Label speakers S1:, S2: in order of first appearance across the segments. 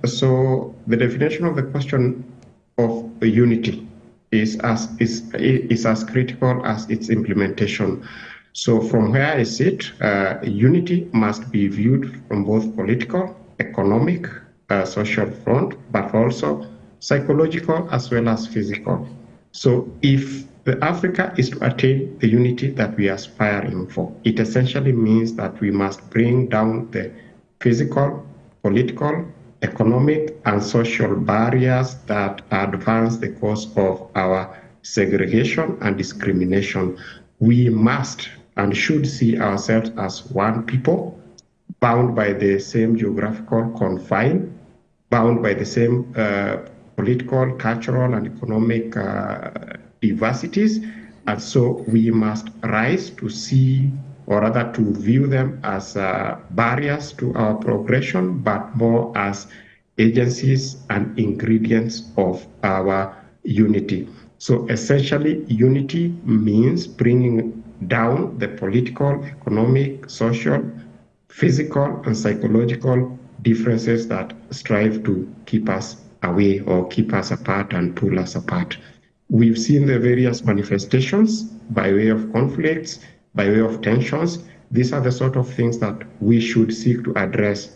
S1: So the definition of the question of unity is as critical as its implementation. So from where I sit, unity must be viewed from both political, economic, social front, but also psychological as well as physical. So if the Africa is to attain the unity that we are aspiring for, it essentially means that we must bring down the physical, political, economic, and social barriers that advance the cause of our segregation and discrimination. We must and should see ourselves as one people, bound by the same geographical confine, bound by the same political, cultural, and economic diversities. And so we must rise to see, or rather to view them as barriers to our progression, but more as agencies and ingredients of our unity. So essentially, unity means bringing down the political, economic, social, physical, and psychological differences that strive to keep us away or keep us apart and pull us apart. We've seen the various manifestations by way of conflicts, by way of tensions. These are the sort of things that we should seek to address.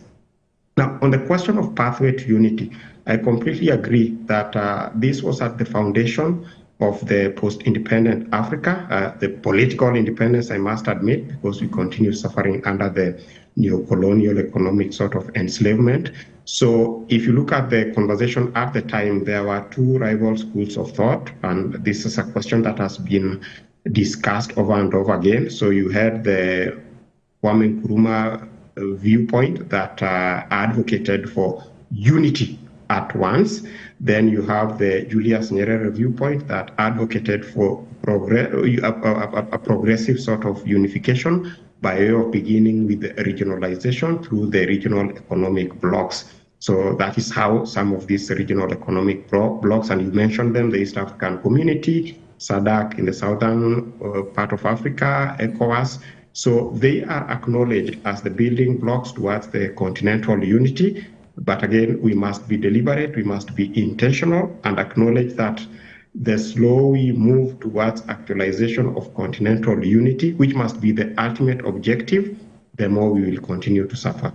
S1: Now, on the question of pathway to unity, I completely agree that this was at the foundation of the post-independent Africa, the political independence, I must admit, because we continue suffering under the neo-colonial economic sort of enslavement. So if you look at the conversation at the time, there were two rival schools of thought, and this is a question that has been discussed over and over again. So you had the Kwame Nkrumah viewpoint that advocated for unity at once. Then you have the Julius Nyerere viewpoint that advocated for a progressive sort of unification by way of beginning with the regionalization through the regional economic blocks. So that is how some of these regional economic blocks, and you mentioned them, the East African Community, SADC in the southern part of Africa, ECOWAS. So they are acknowledged as the building blocks towards the continental unity. But again, we must be deliberate, we must be intentional, and acknowledge that the slower we move towards actualization of continental unity, which must be the ultimate objective, the more we will continue to suffer.